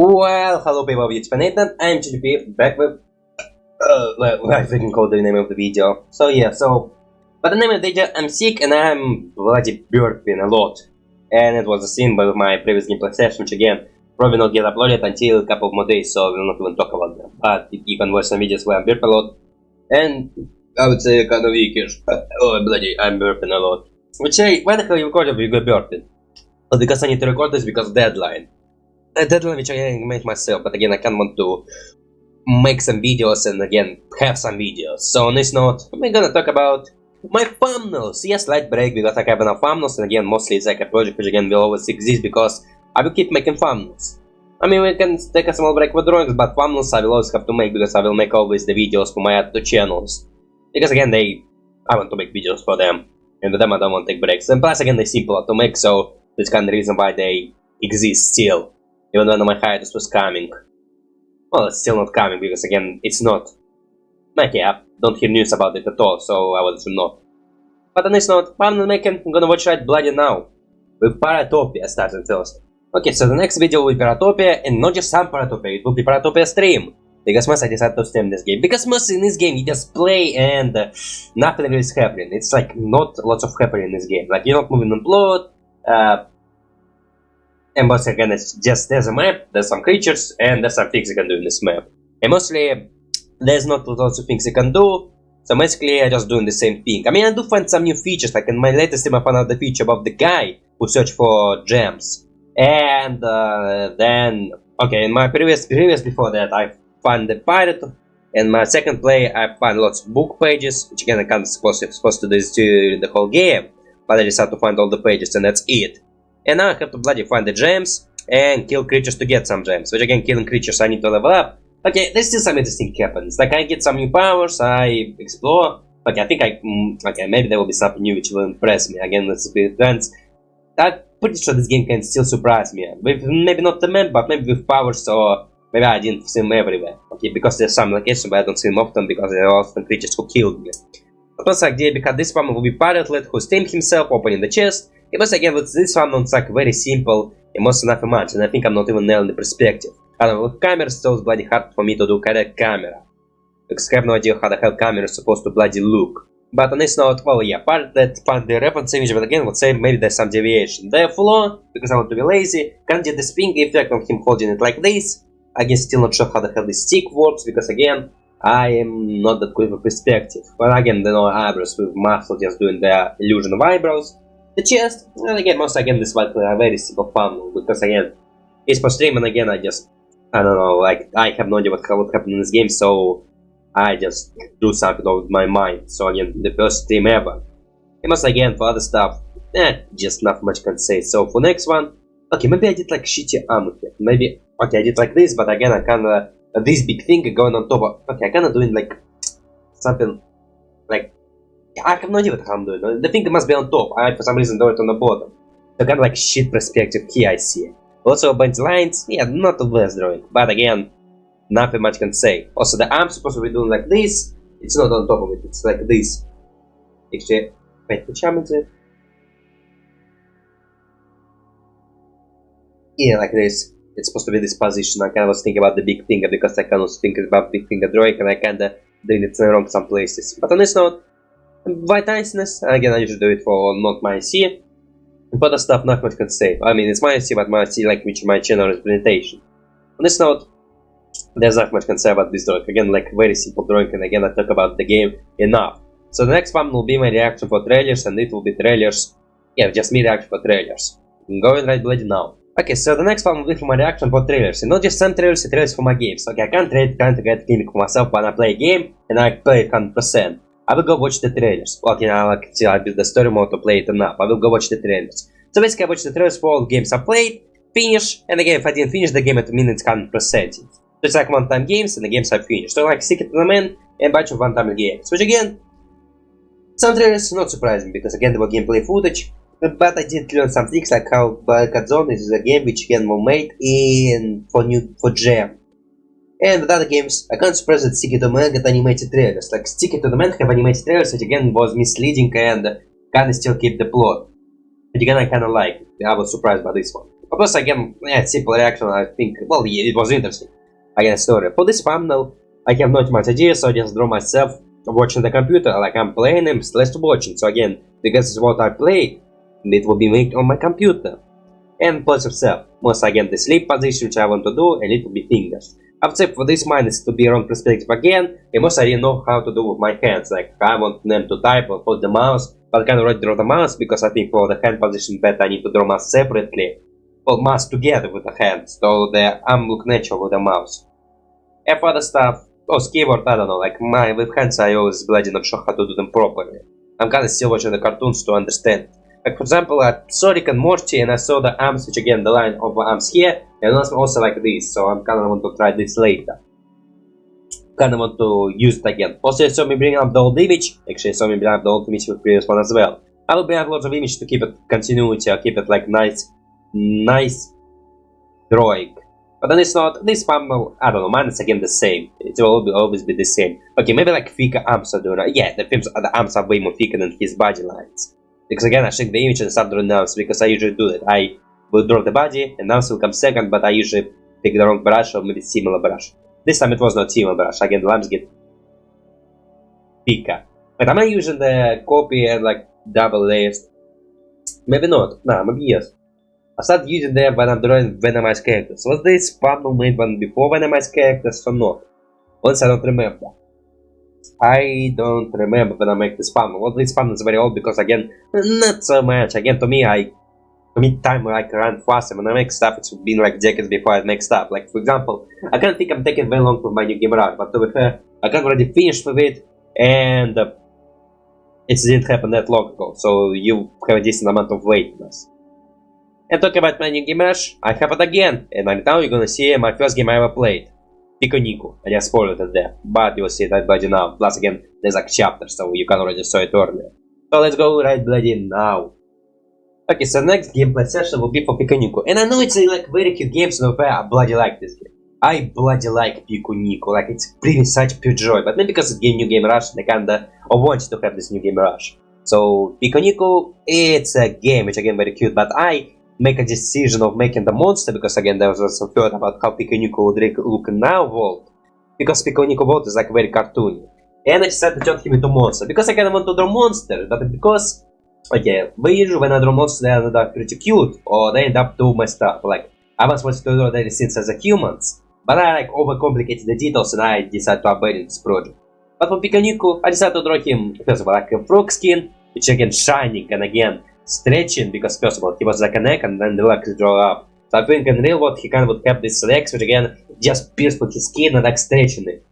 Well, hello people, it's Nathan, I'm GGP, back with, I freaking called the name of the video. But the name of the video, I'm sick and I'm bloody burping a lot. And it was a scene by my previous gameplay session, which again, probably not get uploaded until a couple of more days, so we'll not even talk about them. But you can watch some videos where I burp a lot, and I would say kind of weakish, but oh bloody, I'm burping a lot. Which say, why the hell you recorded if you go burping? Well, because I need to record this because deadline. A deadline which I made myself, but again I can't want to make some videos and again have some videos. So on this note, we're gonna talk about my thumbnails. Yes, slight break because I have enough thumbnails, and again mostly it's like a project which again will always exist because I will keep making thumbnails. I mean, we can take a small break with drawings, but thumbnails I will always have to make because I will make always the videos for my other channels. Because again I want to make videos for them, and with them I don't want to take breaks. And plus again they're simpler to make, so that's kind of the reason why they exist still. Even when my hiatus was coming. Well, it's still not coming because again, it's not. Okay, I don't hear news about it at all, so I was not. But on this note, thumbnail making, I'm gonna watch right bloody now. With Piratopia starting first. Okay, so the next video will be Piratopia, and not just some Piratopia, it will be Piratopia stream. Because most I decided to stream this game. Because most in this game you just play and nothing really is happening. It's like not lots of happening in this game. Like you're not moving on plot, and once again, it's just there's a map, there's some creatures, and there's some things you can do in this map. And mostly, there's not lots of things you can do, so basically I'm just doing the same thing. I mean, I do find some new features, like in my latest stream I found out the feature about the guy who searched for gems. And then, okay, in my previous before that, I found the pirate. In my second play, I found lots of book pages, which again I can't supposed to do this during the whole game, but I just have to find all the pages, and that's it. And now I have to bloody find the gems and kill creatures to get some gems. Which again, killing creatures I need to level up. Okay, there's still some interesting happens. Like I get some new powers, I explore. Okay, I think okay, maybe there will be something new which will impress me. Again, let's be friends. I'm pretty sure this game can still surprise me. With maybe not the map, but maybe with powers, or maybe I didn't see them everywhere. Okay, because there's some locations where I don't see them often because there are often creatures who killed me. But also idea because this one will be pirate-led who steamed himself, opening the chest. It was again with this one, it's like very simple and most nothing much, and I think I'm not even nailing the perspective. I don't know, with cameras it's bloody hard for me to do correct camera. Because I have no idea how the hell camera is supposed to bloody look. But on this note, well yeah, part that found the reference image, but again, let's say maybe there's some deviation. The floor, because I want to be lazy, can't get the spin effect of him holding it like this. Again, still not sure how the hell this stick works, because again, I am not that good with perspective. But again, the no eyebrows with muscle just doing the illusion of eyebrows. The chest, and again, most again this might be a very simple thumbnail, because again, it's for stream, and again I don't know, like, I have no idea what happened in this game, so I just do something with my mind. So again, the first stream ever. And most again, for other stuff, just not much can say. So for next one, okay, maybe I did like shitty armor here. Maybe, okay, I did like this, but again, I kinda, this big thing going on top of, okay, I kinda doing like, something, like, I have no idea what I'm doing. The thing must be on top. I for some reason do it on the bottom. So kind of like shit perspective here I see. Also a bunch of lines, yeah, not the best drawing. But again, nothing much can say. Also the arm's supposed to be doing like this. It's not on top of it, it's like this. Actually, wait, which arm is it? Yeah, like this. It's supposed to be this position. I kind of was thinking about the big finger because I kind of think about big finger drawing and I kinda doing it wrong some places. But on this note, ByteSize, again I usually do it for not my C. And for other stuff not much can say. I mean it's my C, but my C like which my channel representation. On this note, there's not much can say about this drawing. Again, like very simple drawing, and again I talk about the game enough. So the next one will be my reaction for trailers, and it will be trailers. Yeah, just me reaction for trailers. I'm going right bloody now. Okay, so the next one will be for my reaction for trailers, and not just some trailers, it's trailers for my games. Okay, I can't get gimmick for myself when I play a game, and I play it 100%. I will go watch the trailers. Okay, now like I build the story mode to play it enough. I will go watch the trailers. So basically I watch the trailers for all games I played, finish, and again if I didn't finish the game it means it's 100%. So it's like one-time games and the games I finished. So like Secret of the Man and a bunch of one-time games. Which again, some trailers not surprising because again there were gameplay footage. But I did learn some things like how Zone is a game which again was made for Jam. And with other games, I can't surprise that Secret of the Man got animated trailers. Like Secret of the Man have animated trailers, which again was misleading and kinda still keep the plot. But again, I kinda like it. I was surprised by this one. Of course, again, yeah, simple reaction, I think, well, yeah, it was interesting. Again, story. For this thumbnail, I have not much idea, so I just draw myself watching the computer, like I'm playing him, slash watching. So again, because it's what I play, it will be made on my computer. And plus yourself. Most again, the sleep position, which I want to do, and it will be fingers. After for this mine is to be wrong perspective again, and most I didn't know how to do with my hands, like I want them to type or put the mouse, but I can already draw the mouse, because I think for the hand position that I need to draw mouse separately. Well, mouse together with the hand, so the arm look natural with the mouse. And for other stuff, keyboard, I don't know, like with hands I always bloody not sure how to do them properly. I'm kinda still watching the cartoons to understand. Like for example, I saw Rick and Morty and I saw the arms, which again the line of the arms here, and also like this, so I'm kinda want to try this later. Kinda want to use it again. Also, you saw me bring up the old image, actually saw me bring up the old image with the previous one as well. I will bring up lots of images to keep it continuity, or keep it like nice drawing. But then it's not, this thumbnail, I don't know, mine is again the same. It will always be the same. Okay, maybe like thicker arms are doing it. Yeah, the arms are way more thicker than his body lines. Because again, I check the image and start drawing arms, because I usually do that. I will draw the body, and arms will come second, but I usually pick the wrong brush, or maybe similar brush. This time it was not similar brush, again the arms get thicker. But am I using the copy and like double layers? Maybe not, nah, maybe yes. I started using them when I'm drawing randomized characters. Was this thumbnail made one before randomized characters or not? Once I don't remember. I don't remember when I make this thumbnail. Well, this thumbnail is very old because again, not so much. Again, to me time like ran faster. When I make stuff, it's been like decades before I make stuff. Like for example, I can't think I'm taking very long with my new game art, but with her, I got already finished with it, and it didn't happen that long ago. So you have a decent amount of waitness. And talking about my new game rush, I have it again, and now you're gonna see my first game I ever played. Pikuniku. I just spoiled it there, but you'll see that bloody now. Plus again, there's like chapters, so you can already saw it earlier. So let's go right bloody now. Okay, so next gameplay session will be for Pikuniku. And I know it's like very cute game, so I bloody like this game. I bloody like Pikuniku, like it's pretty such pure joy, but maybe because it's new game rush, and I kinda want to have this new game rush. So Pikuniku, it's a game which again very cute, but I make a decision of making the monster, because again there was also thought about how Pikuniku would look now world, because Pikuniku world is like very cartoony, and I decided to turn him into monster, because I kinda want to draw monsters, but because, okay, usually when I draw monsters they end up pretty cute, or they end up too messed up, like I once wanted to draw their scenes as a humans, but I like overcomplicated the details and I decided to abandon this project. But for Pikuniku, I decided to draw him, first of all, like a frog skin, which again shining, and again stretching, because first of all he was like a neck and then the legs draw up. So I think in real world he kind of would have these legs which again just pierce for his skin and like stretching it.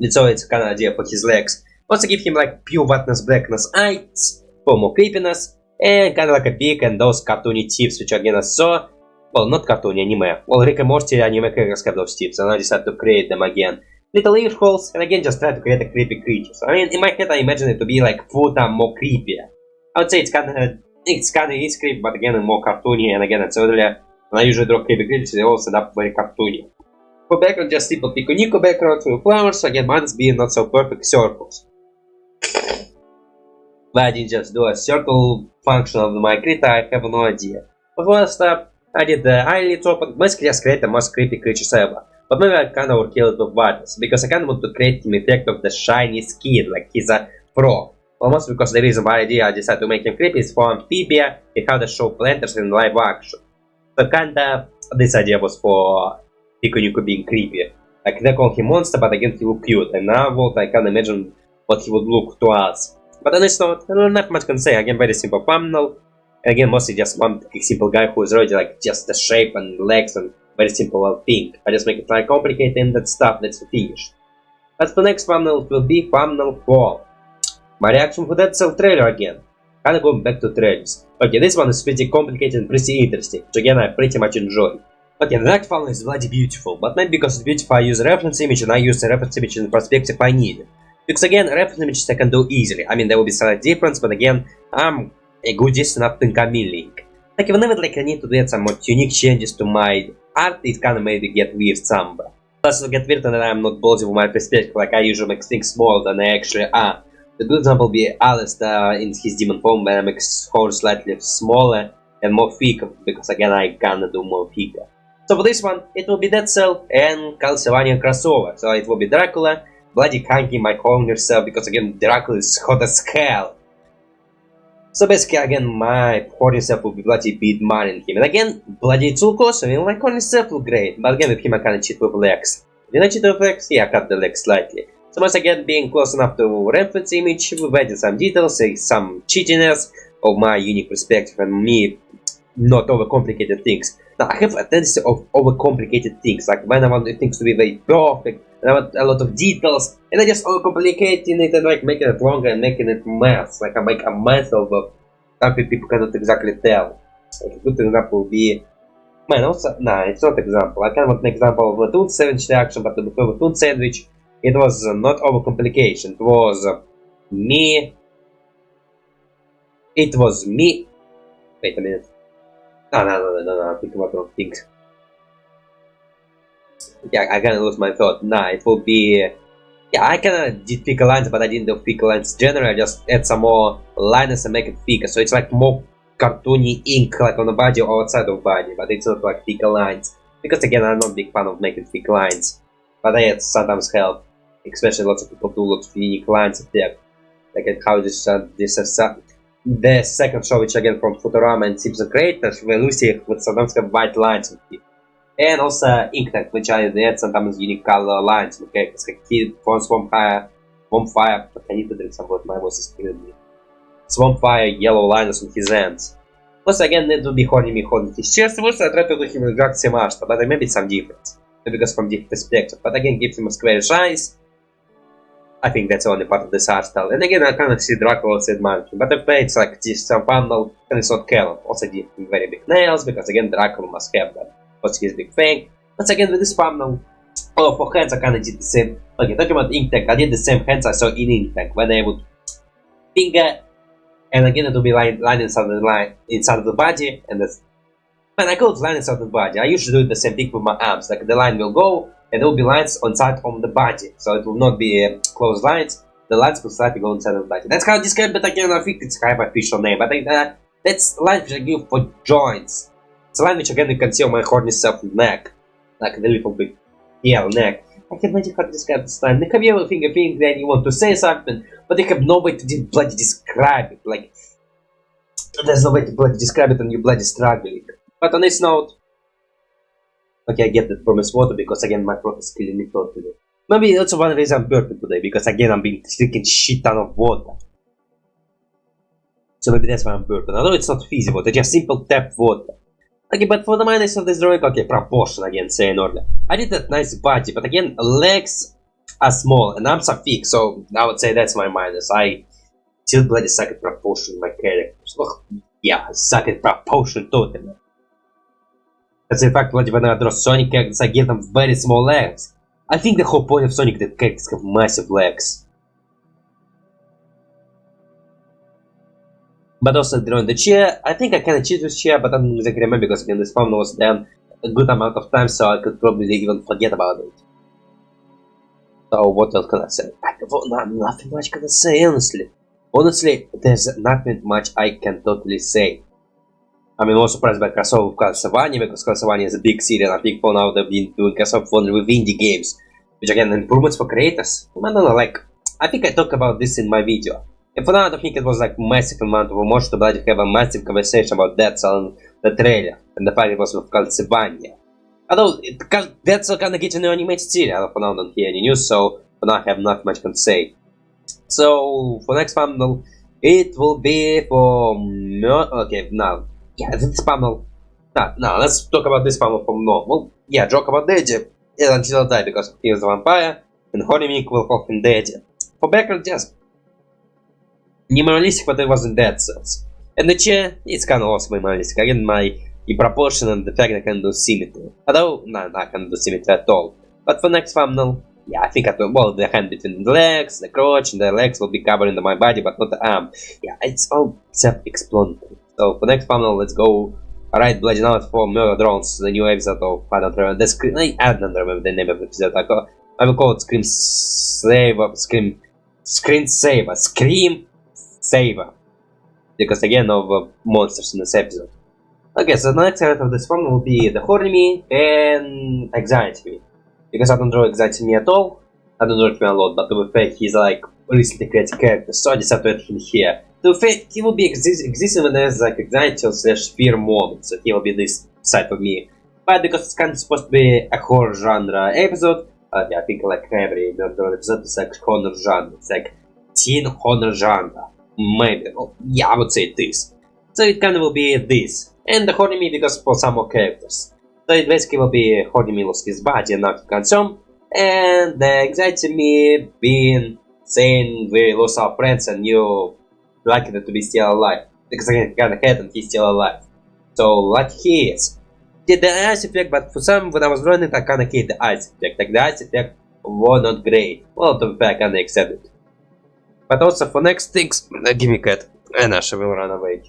And so it's kind of idea for his legs. Also give him like pure whiteness, blackness eyes for more creepiness, and kind of like a beak and those cartoony tips which again I saw. Well, not cartoony anime. Well, Rick and Morty anime characters have those tips, and I decided to create them again. Little ear holes, and again just try to create a creepy creature. So, I mean, in my head I imagine it to be like 4 times more creepier. I would say it's kinda is creepy, but again more cartoony, and again it's earlier. When I usually draw creepy creatures, they all end up very cartoony. For background, just simple Pikuniku background with flowers, again mine's being not so perfect circles. Why I didn't just do a circle function of my creator, I have no idea. But first up, I did the eyelids open, basically just create the most creepy creatures ever. But maybe I kinda overkill it with whiteness, because I kinda want to create the effect of the shiny skin, like he's a frog. Almost because the reason why I decided to make him creepy is for Amphibia, and how they show planters in live action. So kinda, this idea was for Pikuniku being creepy. Like they call him monster, but again he look cute, and now what I can imagine what he would look to us. But then it's not much can say, again very simple thumbnail, and again mostly just one simple guy who is already like just the shape and legs and very simple thing. I just make it like complicated and that stuff that's finished. As for next thumbnail, it will be thumbnail 4. My reaction for that Cell trailer again. Kinda going back to trailers. Okay, this one is pretty complicated and pretty interesting, which again I pretty much enjoy. Okay, the next thumbnail is bloody beautiful, but not because it's beautiful I use a reference image and I use the reference image in the perspective I need. Because again, reference images I can do easily. I mean, there will be slight difference, but again, I'm a good distance up to coming. Like whenever like I need to do some more unique changes to my art, it kinda maybe get weird somewhere. Plus it'll get weird and I'm not bothered with my perspective, like I usually make things smaller than they actually are. The good example will be Alistair in his demon form when I make horn slightly smaller and more thick, because again I gonna do more thicker. So for this one, it will be Dead Cell and Castlevania crossover. So it will be Dracula, bloody Kiki, my calling yourself, because again Dracula is hot as hell. So basically again my calling yourself will be bloody beat marrying him. And again, bloody Tulkos, I mean my calling yourself will great, but again with him I kinda cheat with legs. Did I cheat with legs? Yeah, I cut the legs slightly. So once again, being close enough to reference image, we've added some details, some cheatiness of my unique perspective and me not overcomplicated things. Now I have a tendency of overcomplicated things, like when I want things to be very perfect, and I want a lot of details, and I just overcomplicating it and like making it longer and making it mess. Like I make a mess of something people cannot exactly tell. Like a good example would be, man, also, nah, it's not example. I kind of want an example of a Toon Sandwich reaction, but before the Toon Sandwich, it was not overcomplication. It was me. It was me. Wait a minute. No, I'm thinking about wrong things. Yeah, I kinda lost my thought. Nah, it will be... Yeah, I kinda did thicker lines, but I didn't do thicker lines generally. I just add some more lines and make it thicker. So it's like more cartoony ink, like on the body or outside of body, but it's not like thicker lines. Because again, I'm not a big fan of making thick lines. But it sometimes help. Especially lots of people do lots of unique lines there. Like how this the second show, which again from Futurama and Simpson creators, where Lucy would sometimes have white lines with it. And also ink tank, which I add sometimes unique color lines. Okay, because he from Swamp Fire, I need to drink some water, my voice is killing me. Swamp Fire, yellow lines on his ends. Also again, it would be holding his chest. Also I try to do him exact same art, but maybe some difference. Because from different perspective. But again, gives him a squarish eyes. I think that's only part of this art style. And again, I kind of see Dracula said monkey, but if it's like just some funnel, and it's not canon. Also give him very big nails, because again, Dracula must have that. Also his big fang. Once again, with this funnel, oh, for hands I kind of did the same. Okay, talking about ink tank, I did the same hands I saw in ink tank, when I would finger, and again it would be line inside of the body, and that's... Man, I call it line inside the body. I usually do the same thing with my arms, like the line will go, and there will be lines on side of the body, so it will not be closed lines. The lines will slightly go inside of the body. That's how I describe it again. I think it's kind of official name, but that's line which I give for joints. It's a line which again you can see on my horny self neck, like a little bit neck. I can't imagine how to describe this line. Like, have you ever think that you want to say something, but you have no way to bloody describe it? Like, there's no way to bloody describe it, and you bloody struggling. But on this note, okay, I get that from his water, because again my throat is killing me today. Maybe that's one reason I'm burping today, because again I'm being drinking shit ton of water. So maybe that's why I'm burping. I know it's not fizzy water, just simple tap water. Okay, but for the minus of this drawing, okay, proportion again, saying earlier. I did that nice body, but again, legs are small and arms are thick, so I would say that's my minus. I still bloody suck at proportion in my characters. Oh, yeah, I suck at proportion totally. That's in fact when I draw Sonic characters, I give them very small legs. I think the whole point of Sonic that characters have massive legs. But also drawing the chair, I think I kinda cheated with chair, but I don't exactly remember, because again this phone was done a good amount of time, so I could probably even forget about it. So what else can I say? Nothing much can I say, honestly. Honestly, there's nothing much I can totally say. I mean, I was surprised by crossover with Castlevania, because Castlevania is a big series, and I think for now they've been doing crossover only with indie games. Which again, improvements for creators. I don't know, like, I think I talked about this in my video. And for now, I don't think it was like massive amount of emotion to bloody have a massive conversation about Dead Cell and the trailer, and the fact it was with Castlevania. Although, Dead Cell kinda gets a new animated series, I for now don't hear any news, so for now I have not much to say. So, for next panel, it will be for... Okay, now... Yeah, this panel. Now let's talk about this panel from normal. Yeah, joke about Daddy until I die, because he is the vampire, and Holy Mick will call him Daddy. For background, just minimalistic, but it wasn't Dead Cells. And the chair, it's kinda also minimalistic. Again, my proportion and the fact I can do symmetry. Although, no, I can't do symmetry at all. But for next thumbnail, yeah, I think I will, well, the hand between the legs, the crotch, and the legs will be covered in my body, but not the arm. Yeah, it's all self-explanatory. So for next panel, let's go write Bludgeon Out for Murder Drones, the new episode of, I don't remember the screen, I don't remember the name of the episode. I will call it Scream Saver, because again of monsters in this episode. Okay, so the next character of this one will be the horny me and anxiety me. Because I don't draw anxiety me at all. I don't draw him a lot, but to be fair, he's like recently created character, so I decided to add him here. To be fair, he will be existing when there's like anxiety or / fear moment, so he will be this side of me. But because it's kind of supposed to be a horror genre episode, yeah, I think like every episode is like horror genre. It's like teen horror genre. Maybe. Well, yeah, I would say this. So it kind of will be this. And the horny me because for some more characters. So it basically will be horny me lost his body and now he consumed. And the anxiety me being saying we lost our friends and you lucky to be still alive. Because again, he got a head and he's still alive. So lucky he is. Did the ice effect, but for some when I was drawing it I kinda hate the ice effect. Like the ice effect was not great. Well, to be fair, I kinda accept it. But also for next things, give me cat. And Asha will run away.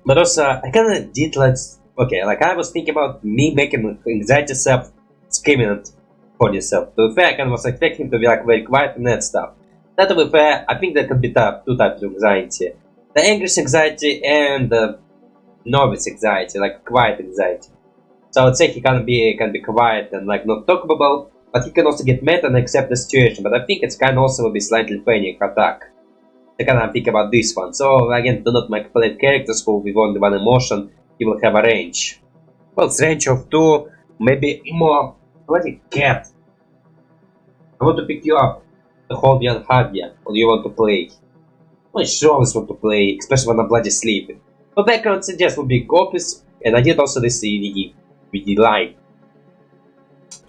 But also, I kinda did okay, like I was thinking about me making anxiety self screaming for yourself. To be fair, I kinda was expecting him to be like very quiet and that stuff. That to be fair, I think that could be two types of anxiety. The angry anxiety and the novice anxiety, like quiet anxiety. So I would say he can be quiet and like not talkable, but he can also get mad and accept the situation. But I think it's kind of also will be slightly panic attack. I kind of think about this one. So again, do not manipulate characters who with only one emotion. He will have a range. Well, it's range of 2, maybe more. Bloody cat! I want to pick you up, to hold you and hug you, or you want to play. Well, sure, always want to play, especially when I'm bloody sleeping. For background suggest will be copies, and I did also this with the line.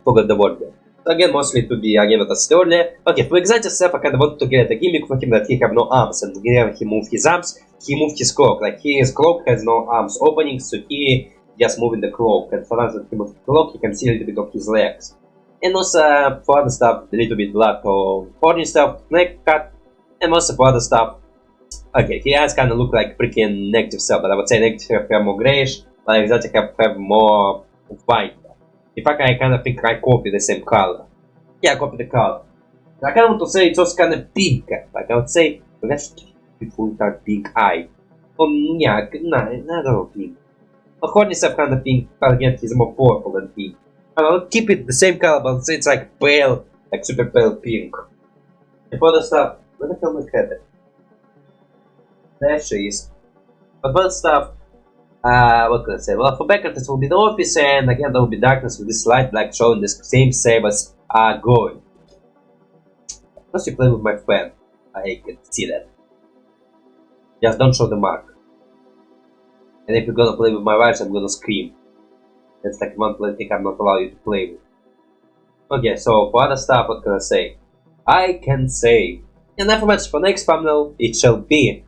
Forgot the word there. So again, mostly to be again what I said earlier. Okay, for example, I kind of want to get a gimmick for him that he have no arms, and whenever he move his arms, he move his cloak. Like his cloak has no arms opening, so he just moving the cloak. And for that, when he moves the cloak, you can see a little bit of his legs. And also for other stuff, a little bit blood or horny stuff, neck cut, and also for other stuff. Okay, he has kind of look like freaking negative cell, but I would say negative have more grayish, but exotic have more white. In fact, I kind of think I copy the same color. Yeah, I copy the color. I kind of want to say it's also kind of pink. Like I would say, let's people have pink eye. Yeah, no, I don't know pink. But horny stuff kind of pink, but again, he's more purple than pink. I'll keep it the same color, but say it's like pale, like super pale pink. And for the stuff, where the hell is my there she is. But for stuff, what can I say? Well, for background this will be the office, and again there will be darkness with this light black showing the same sabers are going. Plus you play with my fan. I can see that. Just don't show the mark. And if you're gonna play with my wife, I'm gonna scream. That's like one thing I'm not allowed you to play with. Okay, so for other stuff, what can I say? I can say. Enough much for next panel, it shall be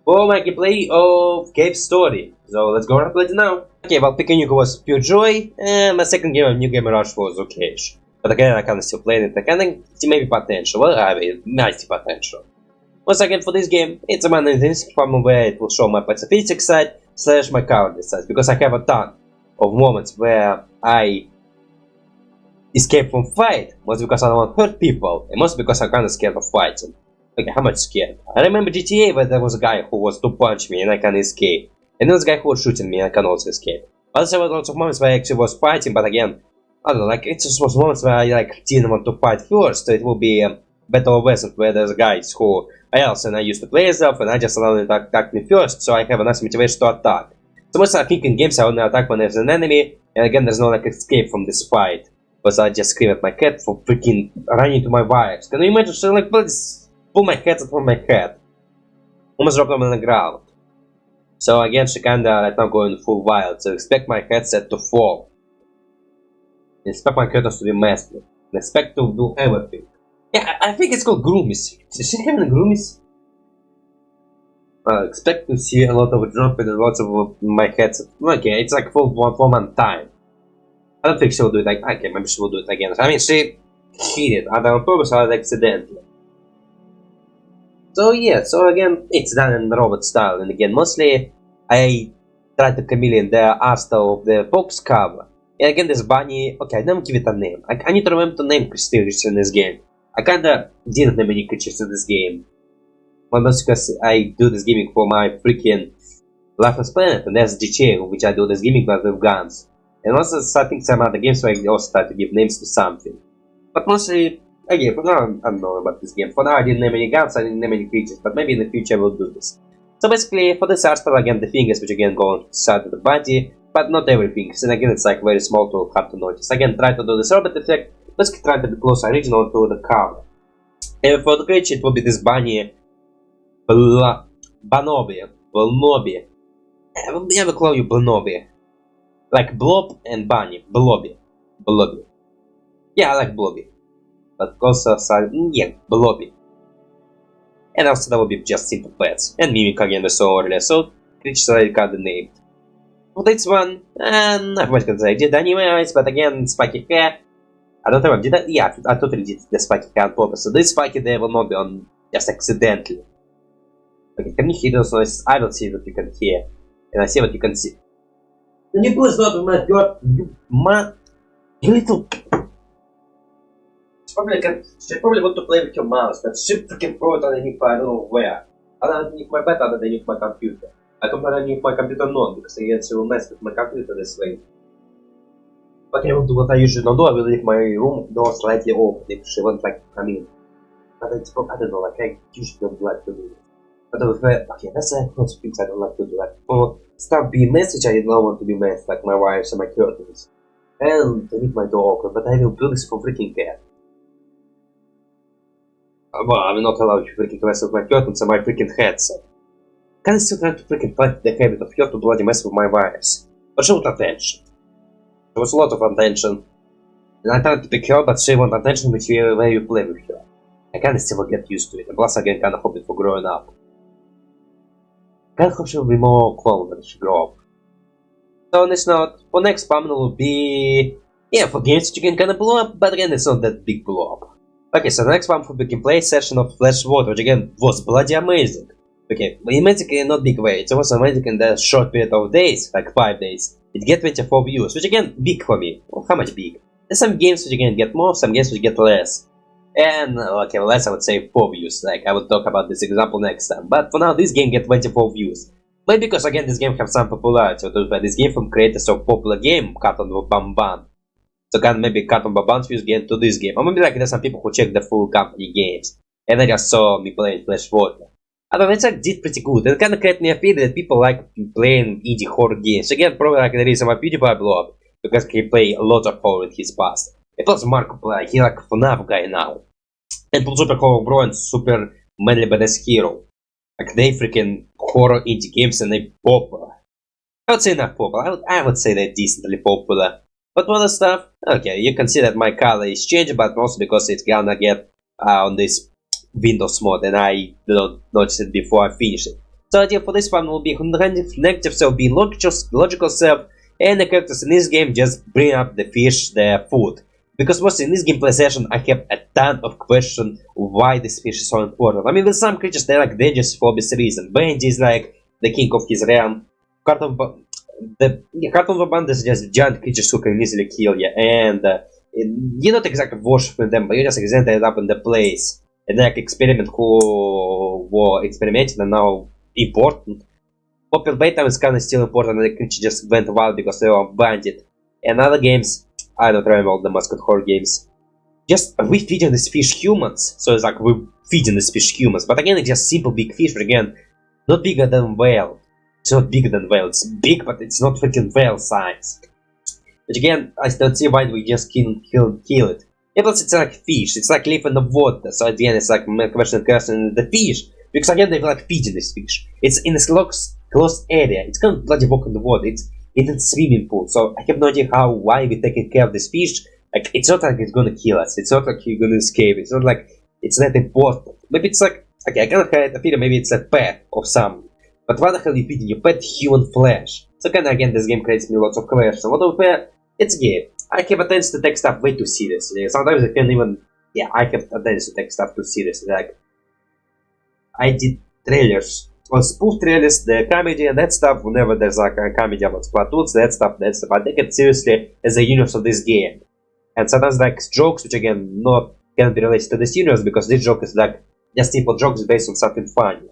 for my gameplay of Cave Story. So let's go and play it now. Okay, well, Pikuniku was pure joy, and my second game of New Game Rush was okay. But again, I can still play it, I can see maybe potential. Well, I mean, nice potential. Once again, for this game, it's a man in this panel where it will show my pacifist side / my cowardly side, because I have a ton of moments where I escape from fight, mostly because I don't want to hurt people, and mostly because I'm kind of scared of fighting. Okay, how much scared? I remember GTA where there was a guy who was to punch me and I can escape. And there was a guy who was shooting me and I can also escape. But there were lots of moments where I actually was fighting, but again, I don't know, like it just was moments where I like didn't want to fight first. So it will be Battle of West where there's guys who else and I used to play stuff and I just allowed them to attack me first, so I have a nice motivation to attack. So most I think in games I only attack when there's an enemy, and again there's no like escape from this fight. But I just scream at my cat for freaking running to my wires. Can you imagine? So like pull my headset from my head. Almost dropped them on the ground. So again, she kinda right now going full wild. So expect my headset to fall. Expect my curtains to be messed with. And expect to do everything. Yeah, I think it's called Groomies. Is she having Groomies? Expect to see a lot of dropping and lots of my headset. Okay, it's like for 1 month time. I don't think she'll do it like okay, maybe she will do it again. I mean, she hit it either on purpose or accidentally. So yeah, so again, it's done in robot style, and again, mostly I try to chameleon the art style of the box cover. And again, this bunny, okay, I don't give it a name. I need to remember to name creatures in this game. I kinda didn't name any creatures in this game. Well, that's because I do this gimmick for my freaking Lifeless Planet and SGT, which I do this gimmick but with guns. And also I think some other games where I also try to give names to something. But mostly, again, for now I don't know about this game. For now I didn't name any guns, I didn't name any creatures, but maybe in the future I will do this. So basically, for this art style, again, the fingers, which again go on the side of the body, but not everything, and again it's like very small to hard to notice. Again, try to do this robot effect, basically try to be close original to the cover. And for the creature it will be this bunny, Bonobi. I will call you Bonobi. Like Blob and Bunny, Blobby. Yeah, I like Blobby. But also, yeah, Blobby. And also that will be just simple pets. And Mimic again we saw earlier, so creatures already got the name. For this one, not much can say. JaidenAnimations, but again, spiky hair. I don't remember, did I? Yeah, I totally did the spiky hair on purpose. So this spiky there will not be on just accidentally. Okay, can you hear those noises? I don't see what you can hear. And I see what you can see. Can you please not my god, you little... She probably want to play with your mouse, but she freaking throw it underneath I don't know where. Underneath my bed, underneath my computer. I come underneath my computer not, because again she will mess with my computer this way. Okay, I will do what I usually don't do, I will leave my room door slightly open if she won't like to come in. But it's I don't know, like I usually don't like to do it. But okay, that's a close things I don't like to do. Like for stuff being messy, I don't want to be messed, like my wires and my curtains. And I leave my door open, but I will do this for freaking care. Well, I will not allow you to freaking mess with my curtains and my freaking headset. Can I still try to freaking fight the habit of her to bloody mess with my wires? But she want attention. There was a lot of attention. And I tried to pick her, but she want attention where you play with her. I kinda still will get used to it, and plus again kinda hope it for growing up. Kinda hope she will be more calm when she grow up. So on this note, for next spam will be... Yeah, for games that you can kinda blow up, but again it's not that big blow up. Okay, so the next one will be gameplay session of Flash Water, which again was bloody amazing. Okay, amazing in not big way, it was amazing in the short period of days, like 5 days. It get 24 views, which again, big for me. Well, how much big? There's some games which again get more, some games which get less. And, okay, less I would say 4 views, like I will talk about this example next time. But for now, this game get 24 views. Maybe because again, this game have some popularity, but this game from creators of popular game, Cartoon Bamban. So can maybe Cartoon Bamban's views get to this game. Or maybe like there's some people who check the full company games. And they just saw me playing Flash Water. I don't know, it's like did pretty good. It kinda created me a feeling that people like playing indie horror games. Again, probably like the reason why PewDiePie blew up. Because he played a lot of horror in his past. It was Markiplier, he like FNAF guy now. And Super Horror Bro and Super Manly Badass Hero. Like they freaking horror indie games and they popular. I would say not popular, I would say they're decently popular. But other stuff, okay, you can see that my color is changed, but also because it's gonna get on this Windows mode and I didn't notice it before I finished it. So idea for this one will be negative self being logical self, and the characters in this game just bring up the fish, their food. Because mostly in this gameplay session I have a ton of questions why this fish is so important. I mean, with some creatures they're like dangerous for obvious reason. Benji is like the king of his realm. Cartoon Band is just giant creatures who can easily kill you, and you're not exactly worshiping them, but you just accidentally end up in the place. And like experiment who were experimenting and now important. Popular Playtime is kinda still important, and the creature just went wild because they were banded. And other games, I don't remember all the mascot horror games. Just we feeding this fish humans, so it's like we're feeding this fish humans. But again, it's just simple big fish, but again, not bigger than whale. It's not bigger than whale. It's big, but it's not freaking whale size. But again, I don't see why we just kill it. Yeah, plus it's like fish. It's like live in the water. So at the end, it's like my question the fish, because again they like feeding this fish. It's in this closed area. It's gonna bloody walk in the water. It's in the swimming pool. So I have no idea why we're taking care of this fish. Like it's not like it's gonna kill us. It's not like you're gonna escape. It's not like it's not important. Maybe it's like okay, I cannot have a feeling. Maybe it's a pet of some. But why the hell are you feeding your pet human flesh? So kinda again, this game creates me lots of questions. So what of pet? It's game. I have a tendency to take stuff way too seriously. Sometimes I can't even. Yeah, I have a tendency to take stuff too seriously. Like I did trailers. Well, spoof trailers, the comedy and that stuff. Whenever there's like a comedy about Splatoons, that stuff. I take it seriously as the universe of this game. And sometimes like jokes, which again not can be related to this universe because this joke is like just simple jokes based on something funny.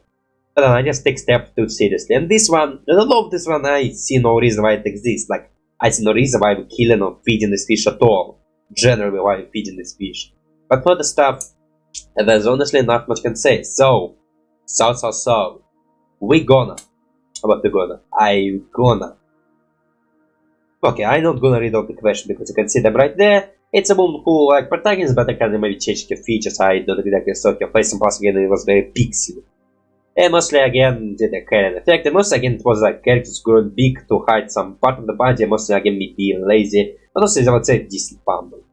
But then I just take steps too seriously. And this one, I love this one, I see no reason why it exists. Like, I see no reason why we're killing or feeding this fish at all. Generally, why we're feeding this fish. But for the stuff, there's honestly not much can say. So. We gonna. What we gonna? I gonna. Okay, I'm not gonna read out the question because you can see them right there. It's a woman who like protagonist, but I can maybe change her features. I don't exactly saw her face, and plus again it was very pixely. And mostly again did a canon effect, and mostly again it was like characters growing big to hide some part of the body, and mostly again me being lazy, but also I would say decent fumble.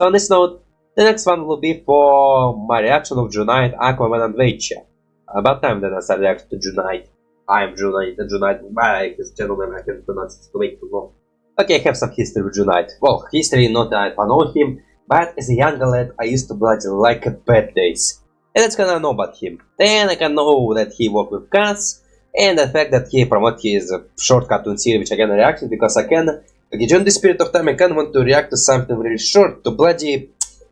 So on this note, the next one will be for my reaction of Jaiden, Aquaman and Vecha. About time then I started reacting to Jaiden. I am Jaiden, why this gentleman I can pronounce it way too long. Okay, I have some history with Jaiden. Well, history not that I know him, but as a younger lad I used to bloody like bad days. And that's gonna know about him. Then I can know that he worked with cats, and the fact that he promoted his short cartoon series, which I can react because I can. Okay, during this period of time I can want to react to something really short to bloody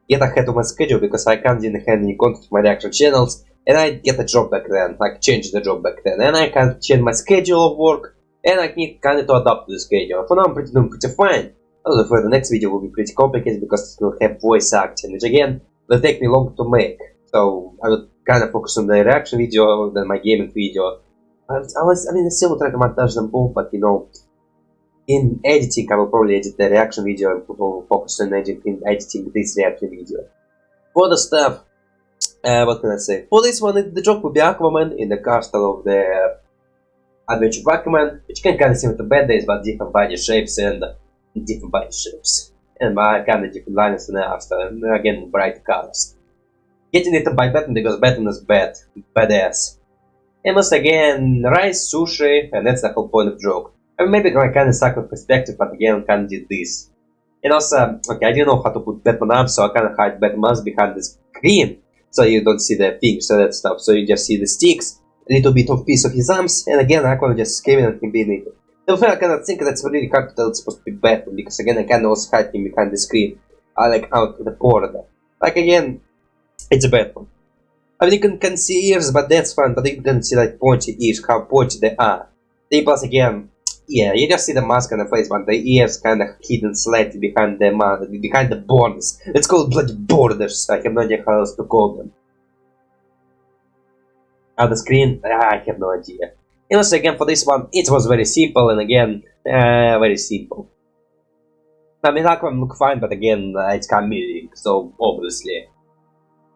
get ahead of my schedule because I didn't have any content for my reaction channels, and I get a job back then, like change the job back then, and I can't change my schedule of work, and I need kind of to adapt to the schedule. For now I'm doing pretty fine. Although for the next video will be pretty complicated because it will have voice acting, which again will take me long to make. So I will kind of focus on the reaction video than my gaming video. I still will try to montage them both, but you know, in editing I will probably edit the reaction video and focus on editing this reaction video. For the stuff, what can I say? For this one, the joke will be Aquaman in the castle of the Adventure of Aquaman, which can kind of seem to bad days, but different body shapes and different body shapes. And my kind of different lines and after, and again, bright colors. Getting it by Batman because Batman is badass. And once again, rice, sushi, and that's the whole point of the joke. I mean, maybe I kind of suck with perspective, but again, I kind of did this. And also, okay, I didn't know how to put Batman up, so I kind of hide Batman's behind the screen, so you don't see the things, so that stuff. So you just see the sticks, a little bit of piece of his arms, and again, Aquaman just screaming at him being naked. Therefore, I kind of think that's really hard to tell it's supposed to be Batman, because again, I kind of also hide him behind the screen, like out the border. Like again, it's a Batman. I mean, you can see ears, but that's fine, but you can see like pointy ears, how pointy they are. Then plus again, yeah, you just see the mask on the face, but the ears kind of hidden slightly behind the borders. It's called bloody borders. I have no idea how else to call them. On the screen, I have no idea. And also again, for this one, it was very simple, and again, very simple. I mean, Aquaman look fine, but again, it's chameleon, so obviously.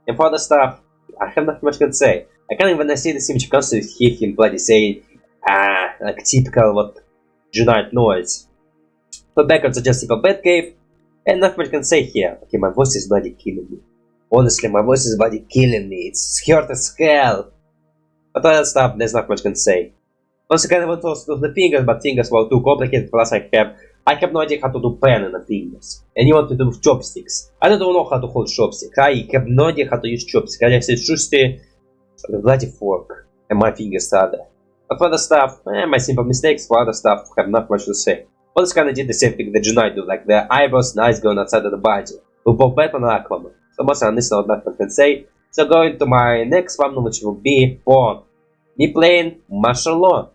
And for the stuff, I have not much to say. I can't even see this image constantly hear him bloody saying, like typical what Jaiden noise. The backgrounds are just simple Batcave, and not much can say here. Okay, my voice is bloody killing me. Honestly, my voice is bloody killing me. It's hurt as hell. But other stuff, there's not much can say. Also, kind of want to also do the fingers, but fingers were too complicated. Plus, I have no idea how to do pen in the fingers. And you want to do chopsticks. I don't know how to hold chopsticks. I have no idea how to use chopsticks. I just use the bloody fork, and my fingers are there. But for other stuff, my simple mistakes. For other stuff, I have not much to say. Others kind of did the same thing that Jaiden do, like the eyebrows and eyes going outside of the body. With both Batman and Aquaman. So most on this note, not much can say. So going to my next one, which will be for me playing martial law.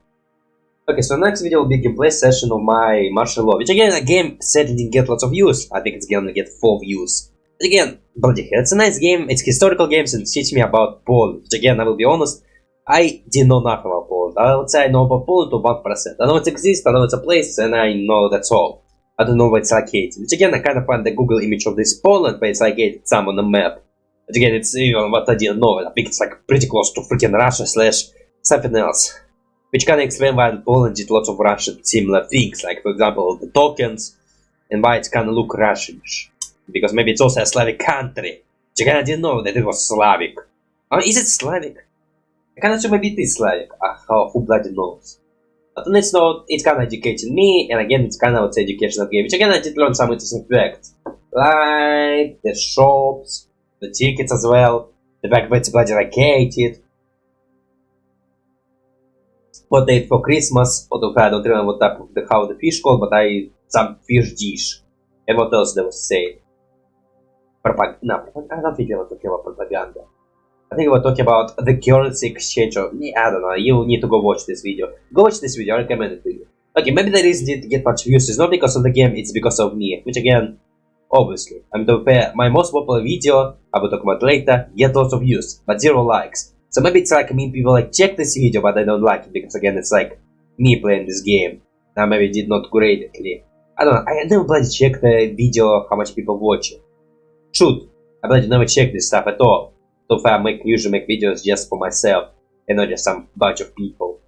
Okay, so next video will be a gameplay session of my martial law, which again, a game said it didn't get lots of views. I think it's gonna get 4 views. But again, bloody hell, it's a nice game, it's historical games and teach me about Poland, which again, I will be honest, I didn't know nothing about Poland. I would say I know about Poland to 1%. I know it exists, I know it's a place, and I know that's all. I don't know where it's located. Which again, I kind of find the Google image of this Poland, where it's located some on the map. But again, it's even what I didn't know. I think it's like pretty close to freaking Russia / something else. Which can explain why Poland did lots of Russian similar things, like for example the tokens, and why it kind of look Russianish. Because maybe it's also a Slavic country. Which again, I didn't know that it was Slavic. Is it Slavic? I kind of assume maybe it is Slavic. Who bloody knows? But on this note, it's kind of educating me, and again, it's kind of an educational game. Which again, I did learn some interesting facts. Like the shops, the tickets as well, the fact that it's bloody located. What they ate for Christmas, although I don't remember what type of how the fish called, but I ate some fish dish. And what else they was saying? I don't think they were talking about propaganda. I think we're talking about the currency exchange. Or, I don't know. You need to go watch this video. Go watch this video. I recommend it to you. Okay, maybe the reason it didn't get much views is not because of the game. It's because of me. Which again, obviously, I'm to compare my most popular video, I will talk about later, get lots of views, but 0 likes. So maybe it's like me, people like check this video, but I don't like it because again, it's like me playing this game. Now maybe did not greatly. I don't know. I never bloody check the video how much people watch it. Shoot, I bloody never check this stuff at all. So far, I usually make videos just for myself and not just some bunch of people.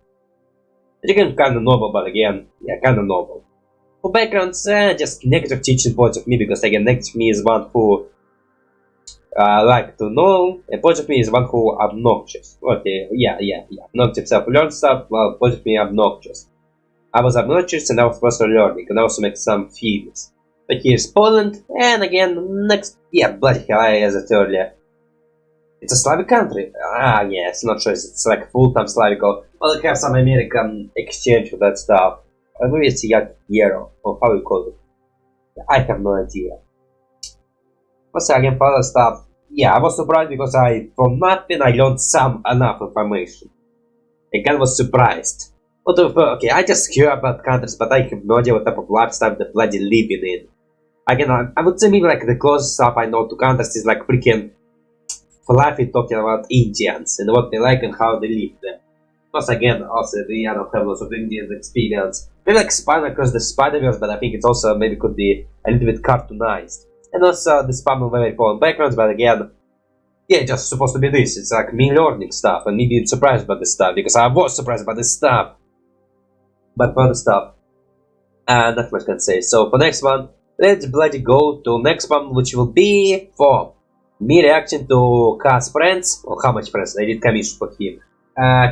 It's again kinda normal, but again, yeah, kinda normal. For backgrounds, just negative teaching points of me, because again, negative me is one who like to know, and positive me is one who obnoxious. Okay, yeah. Negative self learn stuff, while positive me obnoxious. I was obnoxious and I was also learning, and I also make some films. But here's Poland, and again, next, yeah, bloody hell, as I said earlier. It's a Slavic country. Yeah, it's not sure it's like full-time Slavic, or well, it have some American exchange for that stuff. Maybe it's Euro, or how you call it. I have no idea. Also, again, for other stuff, yeah, I was surprised because from nothing, I learned enough information. Again, was surprised. Okay, I just hear about countries, but I have no idea what type of lifestyle they're bloody living in. Again, I would say maybe like the closest stuff I know to countries is like freaking fluffy talking about Indians and what they like and how they live there. Plus, again, also, I don't have lots of Indian experience. Maybe like Spider across the Spider-Verse, but I think it's also maybe could be a little bit cartoonized. And also, the spam of very foreign backgrounds, but again, yeah, just supposed to be this. It's like me learning stuff, and maybe it's surprised by this stuff, because I was surprised by this stuff. But for the stuff, not much can say. So, for next one, let's bloody go to next one, which will be for me reacting to Kaz friends, or how much friends, I did commission for him.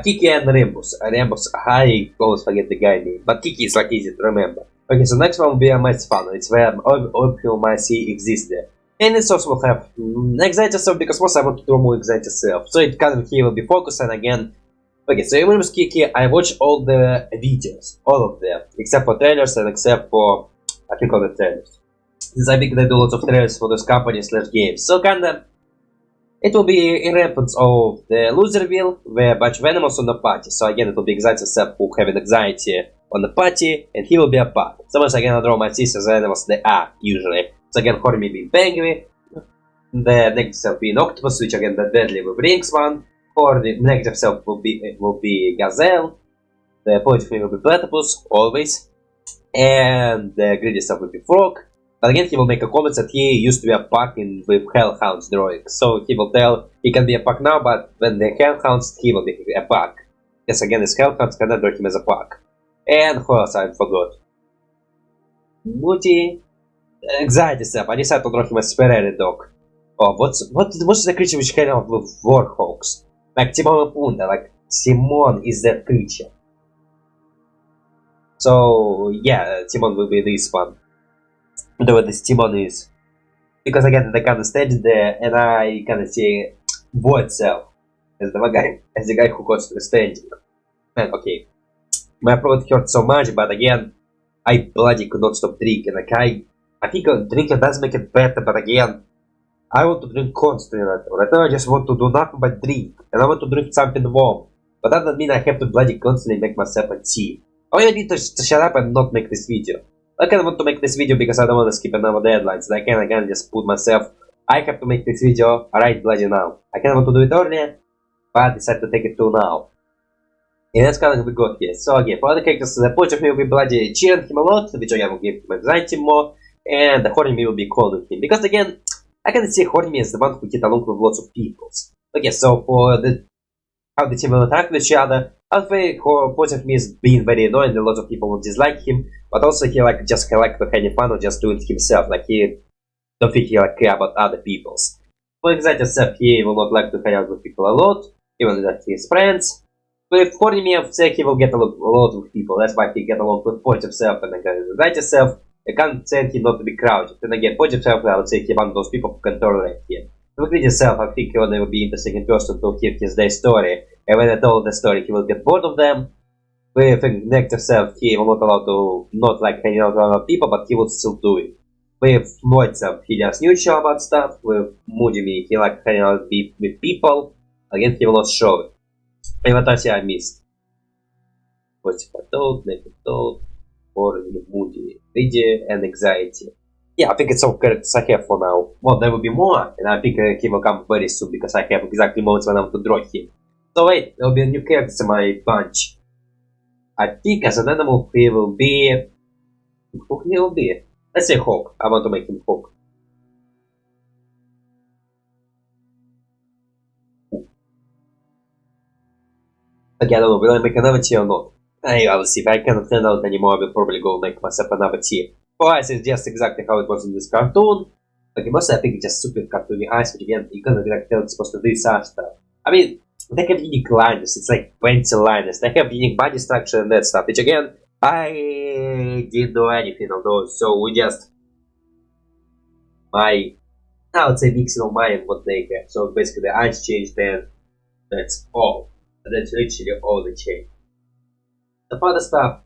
Kiki and Remus. Remus, I always forget the guy name, but Kiki is like easy to remember. Okay, so next one will be a Mass Fun. It's where Optional Massey exists there. And it's also will have anxiety self, because most I want to do more anxiety self. So it kind of here will be focused, and again. Okay, so Remus Kiki, I watched all the videos, all of them, except for trailers and except for, I think all the trailers. Since I think they do lots of trailers for those companies slash games. So kinda, it will be in reference of the Loserville, where a bunch of animals on the party. So again, it will be anxiety self who having anxiety on the party, and he will be a part. Sometimes again I draw my sisters animals, they are usually. So again, Horny being penguin, the negative self being octopus, which again the deadly with rings one, or the negative self will be gazelle, the positive me will be platypus, always, and the greedy self will be frog. But again, he will make a comment that he used to be a pug with hellhounds drawing. So he will tell he can be a pug now, but when the hellhounds, he will be a pug. Yes, again, his hellhounds cannot draw him as a pug. And who else I forgot? Moody. Anxiety self. I decided to draw him as Ferrari dog. Oh, what's the creature which came out with warhawks? Like Timon Punda, like Timon is that creature. So yeah, Timon will be this one. Whatever this Timon is. Because again, they kind of stayed there, and I kind of see Void Self as the guy who got to the standing. Man, okay. My throat hurt so much, but again, I bloody could not stop drinking. Like I think drinking does make it better, but again, I want to drink constantly right now. I just want to do nothing but drink, and I want to drink something warm. But that doesn't mean I have to bloody constantly make myself a tea. I need to shut up and not make this video. I kind of want to make this video because I don't want to skip another deadline. So I can just put myself. I have to make this video right bloody now. I kind of want to do it earlier, but I decided to take it to now. And that's kind of we got here. So again, for other characters, the point of me will be bloody cheering him a lot, which again will give him anxiety more, and the Horny me will be calling him. Because again, I can see Horny me as the one who get along with lots of people. Okay, so for how the team will interact with each other, I would say positive me is being very annoying, and a lot of people will dislike him, but also he like just like to having fun or just doing it himself, like he don't think he like care about other people's. For anxiety self, he will not like to hang out with people a lot, even with his friends. With Horny me, I would say he will get a lot with people, that's why he get along with positive self, and anxiety self, I can't say him not to be crowded. And again, positive self, I would say he's one of those people who can tolerate him. With greedy self, I think he will never be interesting in person to hear his day story, and when I told the story, he will get bored of them. With negative self, he will not allow to not like hanging out with other people, but he will still do it. With void self, he just neutral about stuff. With moody me, he like hanging out with people. Again, he will not show it. Piratopia I missed. What's it told, make it told, or moody, video, and anxiety. Yeah, I think it's all characters I have for now. Well, there will be more, and I think he will come very soon because I have exactly moments when I want to draw him. So wait, there will be a new character in my bunch. I think as an animal he will be... Who he will be? Let's say Hawk. I want to make him Hawk. Okay, I don't know, will I make another tier or not? I will see. If I cannot turn out anymore, I will probably go make myself another tier. For us, it's just exactly how it was in this cartoon. Okay, mostly I think it's just super cartoony eyes, which again, you can't really tell it's supposed to do such stuff. I mean, they have unique liners, it's like 20 liners. They have unique body structure and that stuff, which again, I didn't do anything on those, so we just... I would say mixing of mine what they have. So basically the eyes changed and that's all. And that's literally all they changed. The other stuff,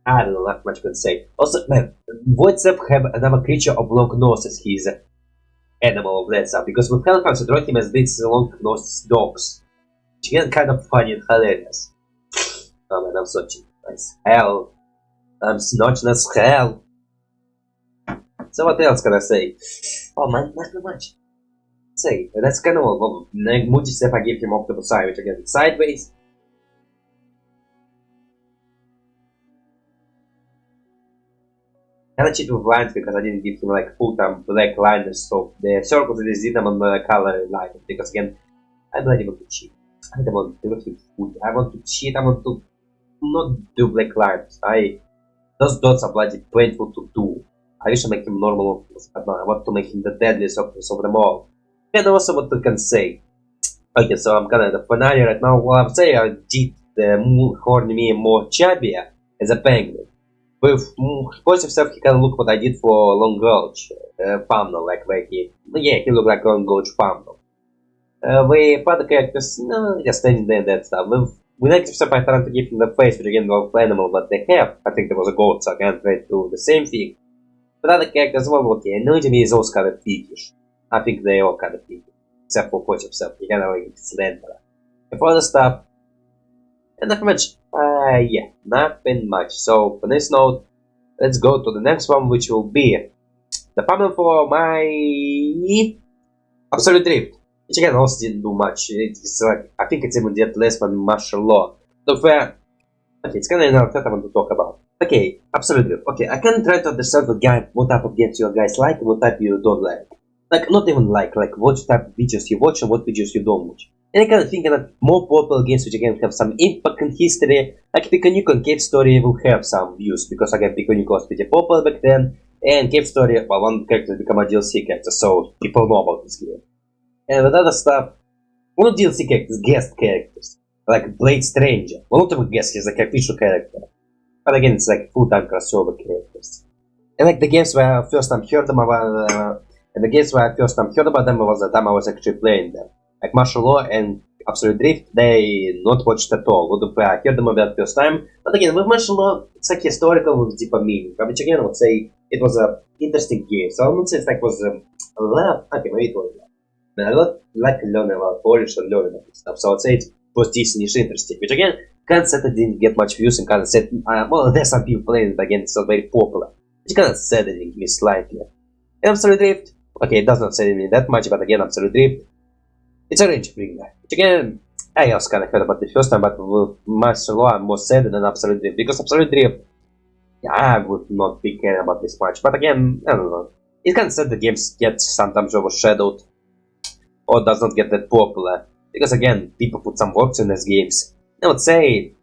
I don't know, not much can say. Also, man, what's up have another creature of long noses, he's an animal of that stuff, because with Hellhounds, you draw him as these long noses dogs. Which again, kind of funny and hilarious. Oh man, I'm searching as hell. I'm snotching as hell. So what else can I say? Oh man, not too much. Say, that's kind of all. Moody stuff I gave him off to the side, which again, sideways. I cheat with lines because I didn't give him like full-time black liners, so the circles I did them on the color line. Because again, I bloody want to cheat. I don't want to do it food. I want to cheat. I want to not do black lines. Those dots are bloody painful to do. I wish I make him normal, but no, I want to make him the deadliest of them all. And also what I can say. Okay, so I'm kind of the finale right now. Well, I'm saying I did the horny me more chubbier as a penguin. With positive stuff, he can look what I did for Long Gulch thumbnail, like where he looked like Long Gulch thumbnail. With other characters, no, just standing there and that stuff. With negative stuff, I tried to give him the face, which again, well, animal that they have. I think there was a goat, so I can't try to do the same thing. But other characters, well, okay, no, to me is also kind of peakish. I think they all kind of peakish, except for positive stuff. You can like slender. And for other stuff, and not much. Yeah, nothing much. So, for this note, let's go to the next one, which will be the thumbnail for my Absolute Drift. Which again also didn't do much. It's like, I think it's even yet less than martial law. So, okay, it's kind of another thing I want to talk about. Okay, Absolute Drift. Okay, I can try to understand what type of games you guys like and what type you don't like. Like, not even like what type of videos you watch and what videos you don't watch. And I kind of think that more popular games which again have some impact in history, like Pikuniku and Cave Story will have some views, because again Pikuniku was pretty popular back then, and Cave Story, well, one character became a DLC character, so people know about this game. And with other stuff, well, not DLC characters, guest characters, like Blade Stranger. Well, not even guest, he's like a official character. But again, it's like full-time crossover characters. And like the games where I first time heard them about, was the time I was actually playing them. Like Martial Law and Absolute Drift, they not watched at all. I heard them about first time, but again, with Martial Law, it's like historical with deeper meaning. Which again, I would say it was an interesting game. So I would say it's like was a lot. Okay, maybe it was a lot like learning about Polish and learning about stuff. So I would say it was decently interesting. Which again, kind of said it didn't get much views and kind of said, well, there's some people playing it, but again, it's not very popular. Which kind of saddened me slightly. And Absolute Drift, okay, it does not sadden me that much, but again, Absolute Drift. It's a range bringer. Which again, I also kind of heard about the first time, but with Martial Law I'm more sad than Absolute Drift. Because Absolute Drift, yeah, I would not be caring about this much. But again, I don't know. It's kind of sad the games get sometimes overshadowed. Or does not get that popular. Because again, people put some works in these games. I would say,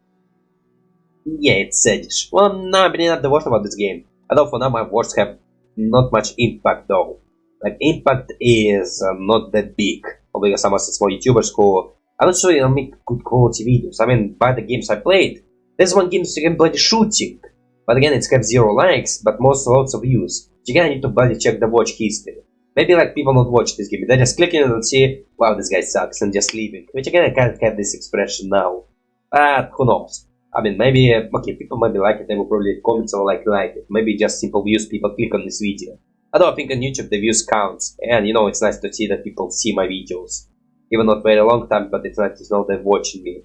yeah, it's sadish. Well, no, I'm really not the worst about this game. Although for now my words have not much impact though. Like, impact is not that big. Because some of the small YouTubers who I'm not sure you make good quality videos. I mean, by the games I played, there's one game you can play the shooting. But again, it's got 0 likes, but lots of views. You gotta need to bloody check the watch history. Maybe like people not watch this game, they're just clicking it and see, wow, this guy sucks, and just leaving. Which again, I can't have this expression now. But who knows? I mean, maybe, okay, people might be like it, they will probably comment or like it. Maybe just simple views, people click on this video. Although I think on YouTube the views counts, and you know, it's nice to see that people see my videos. even not very long time, but it's like it's not they're watching me.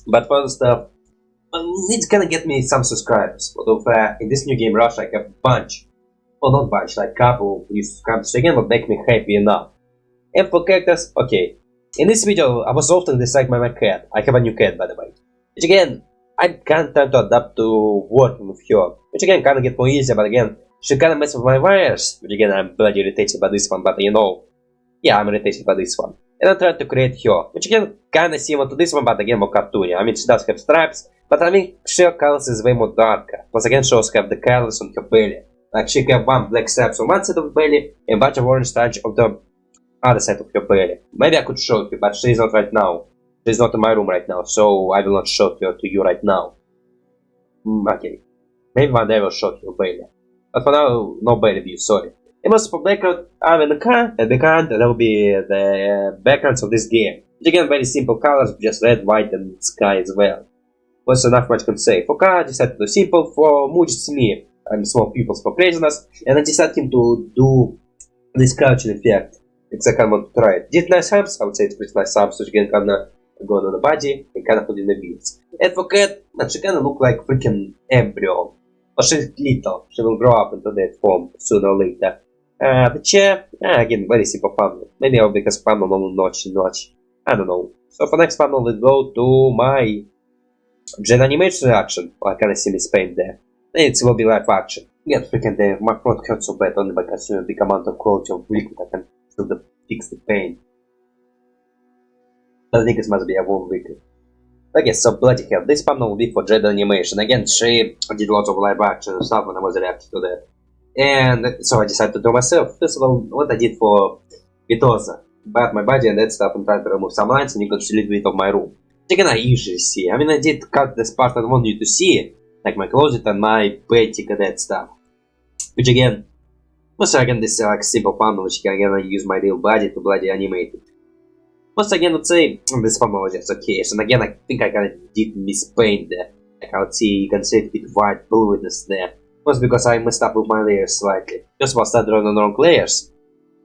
But for the stuff, it's gonna get me some subscribers. Although in this new game Rush, I have a bunch, well not bunch, like couple of new subscribers again would make me happy enough. And for characters, okay. In this video, I was often disliked by my cat. I have a new cat, by the way. Which again, I can't try to adapt to working with her. Which again, kinda get more easier, but again, she kinda messes with my wires. Which again, I'm bloody irritated by this one, but you know, yeah, I'm irritated by this one. And I tried to create her, which again, kinda similar to this one, but again more cartoony. I mean, she does have stripes, but I mean, her colors is way more darker. Plus again, she also have the colors on her belly. Like she have one black stripes on one side of the belly, and a bunch of orange stripes on the other side of her belly. Maybe I could show you, but she's not right now. She's not in my room right now, so I will not show her to you right now. Okay. Maybe one day I will show you belly. But for now, no belly view, sorry. And also for background, I'm in the car, and behind there will be the backgrounds of this game. Which again, very simple colors, just red, white, and sky as well. Was enough much can say. For car, I decided to do simple. For mood, it's me. I'm small pupils for craziness, and I decided to do this crouching effect. It's I want to try it. Did nice arms, I would say it's pretty nice arms, which again kinda go on the body and kinda put in the beats. And for cat, she kinda look like freaking embryo. But she's little, she will grow up into that form sooner or later. The chair, again, very simple thumbnail. Maybe I'll make a thumbnail on notch. I don't know. So for next thumbnail, we'll go to my JaidenAnimations reaction. I kinda see me paint there. It will be live action. Yeah, freaking damn, my throat hurts so bad only by consuming a big amount of quality of liquid I can still fix the pain. But I think it must be a warm liquid. Okay, so bloody hell, this thumbnail will be for JaidenAnimations. Again, she did lots of live action stuff when I was reacting to that. And so I decided to do myself. First of all, what I did for Vitosa. But my body and that stuff and tried to remove some lines and you could see a little bit of my room. Which again I usually see. I mean I did cut this part I want you to see. Like my closet and my bedding and that stuff. Which again, once again this is like simple thumbnail which again I use my real body to bloody animate it. Once again let's say this thumbnail was just okay. And again I think I kinda did mispaint there. Like I would see you can see a bit white bluiness there. Was because I messed up with my layers slightly. Just while I started drawing on the wrong layers.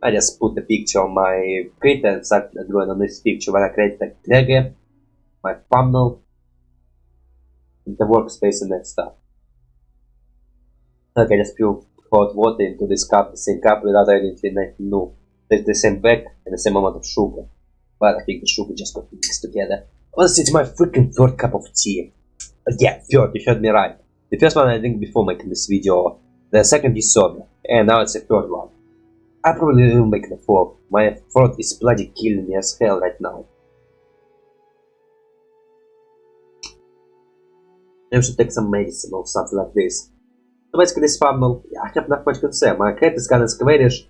I just put the picture on my creator and started drawing on this picture when I created the trigger, my thumbnail, the workspace and that stuff. Okay, just pour hot water into this cup, the same cup without adding anything new. There's the same bag and the same amount of sugar. But I think the sugar just got mixed together. Honestly, it's my freaking third cup of tea. Yeah, third, you heard me right. The first one I drank before making this video, the second you saw me, and now it's the third one. I probably will make the fourth. My throat is bloody killing me as hell right now. I should take some medicine or something like this. So basically this thumbnail, I have not much concern. My cat is kinda squarish,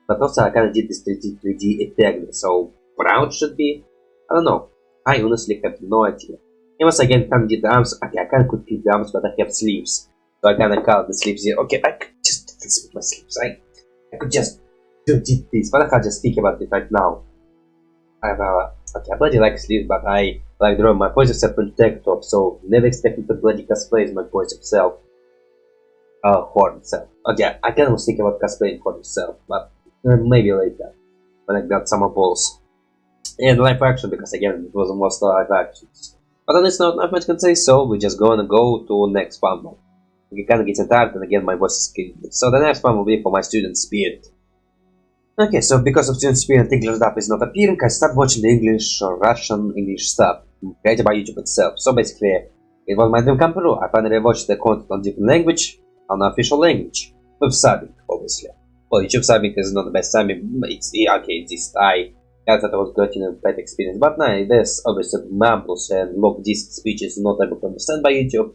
but also I kinda did this 3D effect, so brown should be? I don't know. I honestly have no idea. And once again, can't get the arms. Okay, I can't keep the arms, but I have sleeves. So I kinda cut the sleeves here. Okay, I could just do this with my sleeves. I could just do this, but I can't just think about it right now. Okay, I bloody like sleeves, but I like drawing my voice self in tank top, so never expected to bloody cosplay as my voice self. For himself. Okay, I kind of was thinking about cosplaying for himself, but maybe later, when I got some more balls. And live action, because again, it was most live actions. But on this note, not much can say, so we're just gonna go to next thumbnail. We kinda getting tired, and again, my voice is killing me. So the next one will be for my student Spirit. Okay, so because of student Spirit, English stuff is not appearing, I stopped watching the English or Russian English stuff created by YouTube itself. So basically, it was my dream come true. I finally watched the content on different language, on official language, with subbing, obviously. Well, YouTube subbing is not the best subbing, it's okay, it's just I thought I was getting a bad experience, but no, there's obviously mumbles and long distance speeches not able to understand by YouTube,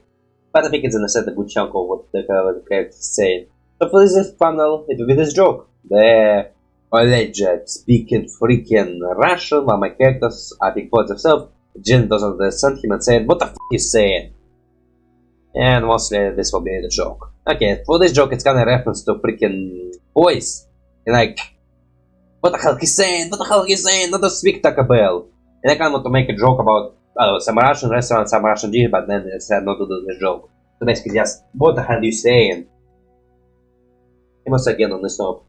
but I think it's understand a good chunk of what the character is saying. So for this thumbnail, it will be this joke. The alleged speaking freaking Russian, while my characters, I think for themselves, Jin doesn't understand him and said, what the f you saying? And mostly this will be the joke. Okay, for this joke it's kinda reference to freaking boys. And like, what the hell he's saying? What the hell he's saying? Not to speak Taco Bell. And I kind of want to make a joke about some Russian restaurant, some Russian dish, but then I said not to do the joke. So basically just, what the hell are you saying? And once again on this note.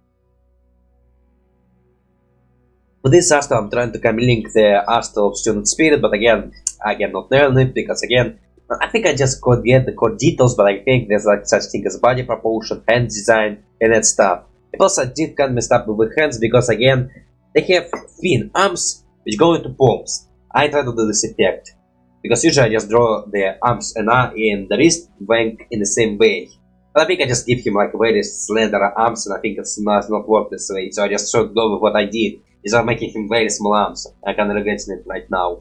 For this article I'm trying to link the article of Student Spirit, but again not learn it because again I think I just could get the core details, but I think there's like such thing as body proportion, hand design, and that stuff. It also did messed up with the hands because again they have thin arms which go into palms. I try to do this effect because usually I just draw the arms and in the wrist going in the same way. But I think I just give him like very slender arms, and I think it's not work this way. So I just showed go with what I did. Is I'm making him very small arms. I can regret it right now.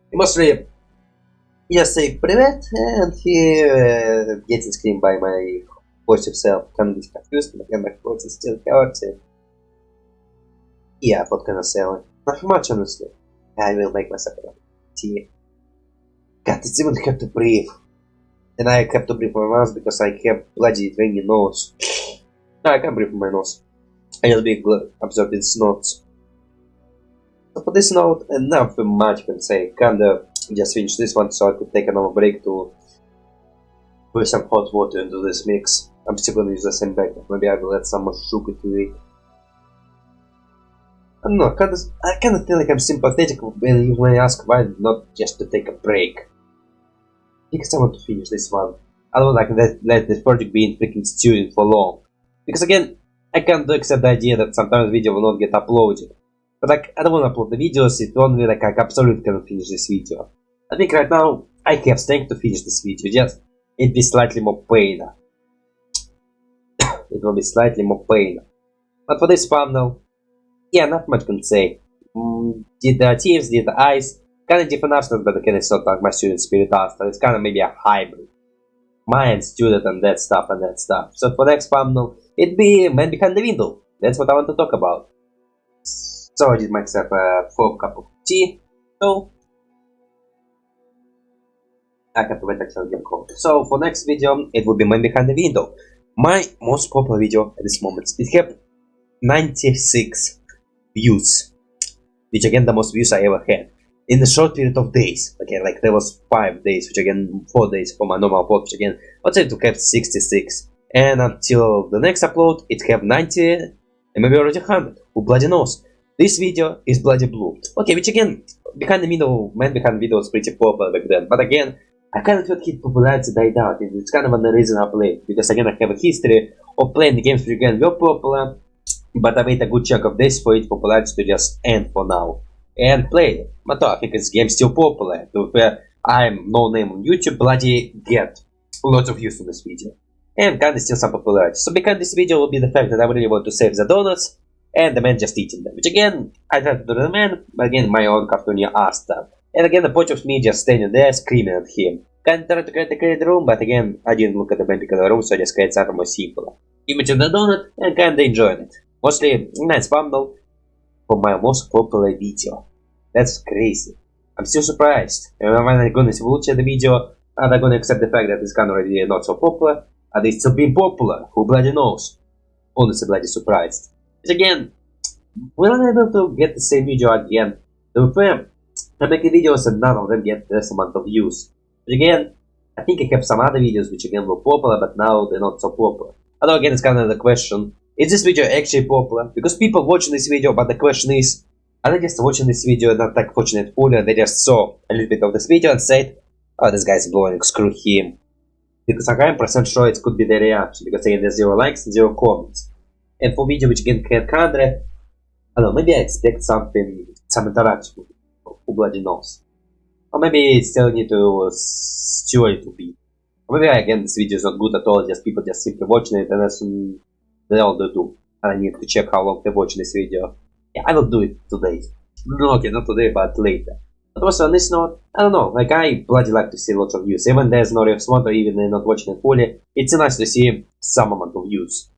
He mostly just say привет, and he gets screamed by my voice self. Kind of confused, but again my throat is still hurting. Yeah, what can I say? Not much honestly. I will make myself a tea. God, it's even have to breathe. And I have to breathe with my mouth because I have bloody draining nose. No, I can't breathe with my nose. I just be absorbed in snots. So for this note, enough much can say. Kinda just finish this one so I could take another break to put some hot water into this mix. I'm still gonna use the same bag, but maybe I will add some more sugar to it. I don't know, I kinda feel like I'm sympathetic when you ask why not just to take a break. Because I want to finish this one. I don't like let this project be in freaking stewing for long. Because again, I can't accept the idea that sometimes video will not get uploaded. But like, I don't want to upload the videos, it only like I absolutely cannot finish this video. I think right now, I have strength to finish this video, just it'd be slightly more pain. It will be slightly more pain. But for this thumbnail, yeah, not much can say. Did the tears, did the eyes, kinda different arsenals, but again it's not like my student spirit arsenal, it's kinda maybe a hybrid. Mine, student, and that stuff. So for next thumbnail, it'd be Man Behind the Window. That's what I want to talk about. So I did myself a 4 cup of tea. So I have to wait until I get cold. So for next video, it will be Man Behind the Window. My most popular video at this moment. It had 96 views, which again the most views I ever had in a short period of days. Again, like there was 5 days, which again 4 days for my normal upload, which again let's say to have 66. And until the next upload, it have 90 and maybe already 100. Who bloody knows? This video is bloody blue. Okay, which again, Behind the Window, Man Behind the Window was pretty popular back then. But again, I kind of feel his popularity died out. It's kind of the reason I play. Because again, I have a history of playing the games which again were popular. But I wait a good chunk of days for its popularity to just end for now. And play it. But I think this game's still popular. Where I'm no name on YouTube, bloody get lots of views on this video. And kinda still some popularity. So behind this video will be the fact that I really want to save the donuts. And the man just eating them. Which again, I tried to do the man, but again, my own cartoonia ass stuff. And again, the point of me just standing there screaming at him. Kinda tried to create a room, but again, I didn't look at the man because the room, so I just created something more simple. Image of the donut, and kinda enjoying it. Mostly nice thumbnail for my most popular video. That's crazy. I'm still surprised. And when I'm gonna watch the video, and I'm gonna accept the fact that it's kinda already not so popular, and it's still being popular. Who bloody knows? Honestly, bloody surprised. But again, we're not able to get the same video again. To fair, I make videos and none of them get this amount of views. But again, I think I have some other videos which again were popular, but now they're not so popular. Although again, it's kind of the question, is this video actually popular? Because people watching this video, but the question is, are they just watching this video and not like watching it fully, and they just saw a little bit of this video and said, oh, this guy's blowing, screw him. Because I'm % sure it could be their reaction, because again, there's 0 likes and 0 comments. And for video which again had 100, I don't know, maybe I expect something, some interaction, who bloody knows. Or maybe it still need to stew it to be. Or maybe again this video is not good at all, just people just simply watching it and that's they all do. And I need to check how long they're watching this video. Yeah, I will do it today. No, okay, not today, but later. But also on this note, I don't know, like I bloody like to see lots of views. Even there's no response or even they're not watching it fully, it's nice to see some amount of views.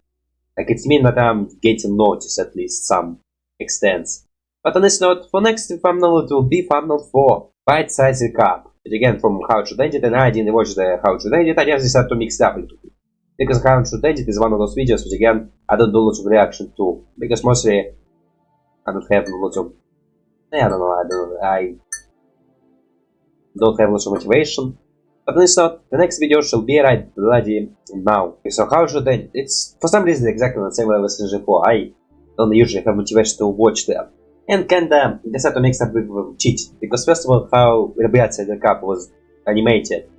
Like it means that I'm getting noticed at least some extent. But on this note, for next thumbnail it will be thumbnail for ByteSize recap. But again, from How It Should End It, and I didn't watch the How It Should End It, I just decided to mix it up a little bit. Because How It Should End It is one of those videos which again, I don't do lots of reaction to. Because mostly, I don't have lots of, I don't have lots of motivation. But on this note, the next video shall be right bloody now. So How It Should End It, it's for some reason exactly the same way I was saying before. I don't usually have motivation to watch them. and kinda decided to make some cheat, because first of all, how ByteSize Cup was animated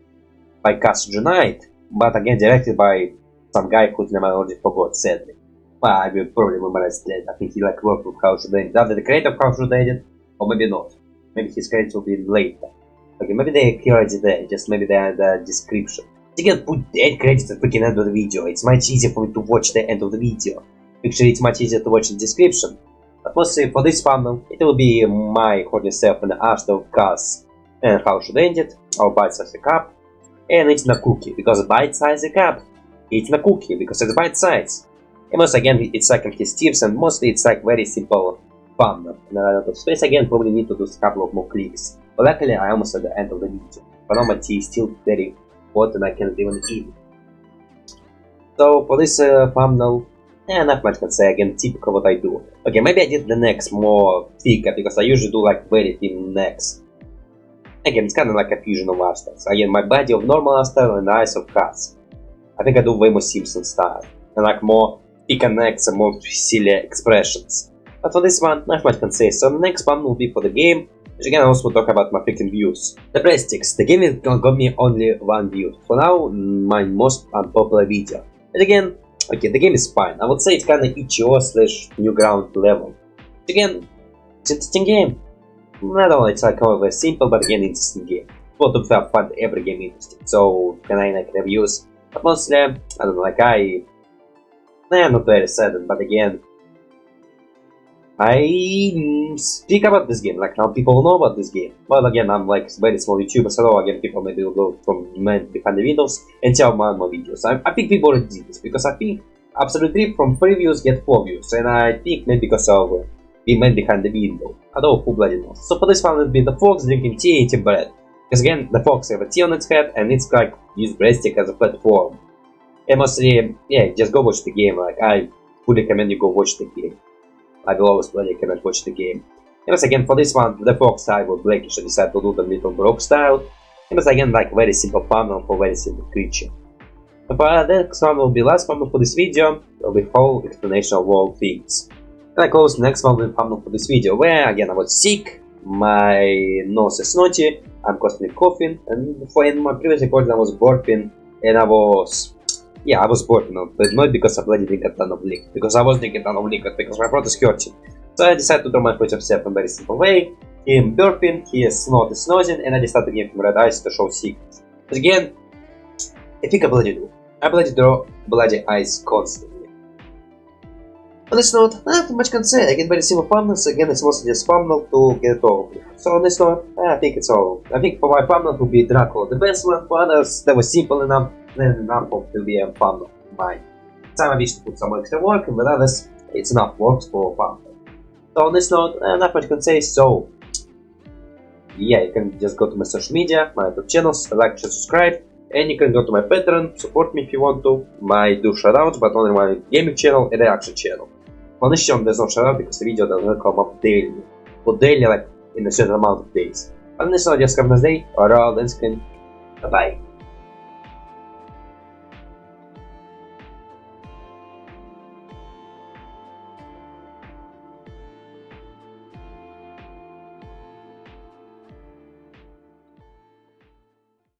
by Jaiden, but again directed by some guy whose name I already forgot, sadly. Well, I will probably memorize that. I think he like worked with Jaiden. Either the creator of Jaiden, or maybe not. Maybe his credits will be later. Okay, maybe they already there, just maybe they are in the description. You can put that credits at the freaking end of the video. It's much easier for me to watch the end of the video. Actually, it's much easier to watch the description. But mostly for this panel, it will be my holding self and the art of Cas and how should end it, or ByteSize Cup, and it's a cookie, because ByteSize Cup, it's a cookie, because it's ByteSize. And most again, it's like his tips, and mostly it's like very simple fun. And a lot of space again, probably need to do a couple of more clicks. But luckily, I almost at the end of the video. But now my tea is still very hot and I cannot even eat. So for this thumbnail, not much can say, again, typical what I do. Okay, maybe I did the necks more thicker, because I usually do like very thin necks. Again, it's kind of like a fusion of art styles. Again, my body of normal art style and the eyes of cats. I think I do way more Simpson style. And like more thicker necks and more silly expressions. But for this one, not much can say. So the next one will be for the game, which again I also talk about my freaking views. The Breadsticks. The game got me only 1 view. For now, my most unpopular video. And again, okay, the game is fine. I would say it's kinda itch.io / Newground level. Again, it's an interesting game. Not only it's like very simple, but again interesting game. What of that find every game interesting. So can I like reviews? But mostly, I don't know, like I'm not very saddened, but again, I speak about this game, like now people know about this game. But again, I'm like very small YouTuber, so again people maybe will go from man behind the windows and tell my videos. I think people already did this, because I think absolutely from 3 views get 4 views, and I think maybe because of the man behind the window. Although who bloody knows. So for this one, it'll be the fox drinking tea, eating bread. Because again, the fox have a tea on its head, and it's like use Breadstick as a platform. And mostly, yeah, just go watch the game. Like I would recommend you go watch the game. I will always recommend watch the game. And once again, for this one, the fox style will Blackish decide to do the little broke style. And once again, like very simple panel for very simple creature. But the next one will be last panel for this video. Will be whole explanation of all things. And I close the next one with panel for this video, where again I was sick, my nose is snotty, I'm constantly coughing, and for in my previous recording I was burping, and I was burping, but not because I bloody drank a ton of liquid, because I was drinking a ton of liquid, because my throat is hurting. So I decided to draw my foot himself in a very simple way. Him burping, his snot is snozzing, and I decided to give him red eyes to show secrets. But again, I think I bloody do. I bloody draw bloody eyes constantly. On this note, not much can say. Again, very simple thumbnails. Again, it's mostly just thumbnail to get it over. So on this note, I think it's all. I think for my thumbnail to be Dracula the best one. For others, that was simple enough. Then enough of to be a thumbnail of mine. Some I wish to put some extra work, and with others, it's enough work for thumbnail. So on this note, not much can say. So yeah, you can just go to my social media, my YouTube channels, like, share, subscribe. And you can go to my Patreon, support me if you want to. I do shoutouts, but only my gaming channel and reaction channel. On this channel there's no shoutout because the video doesn't come up daily. But daily, like in a certain amount of days. On this note, just have a nice day, or all then screen. Bye bye.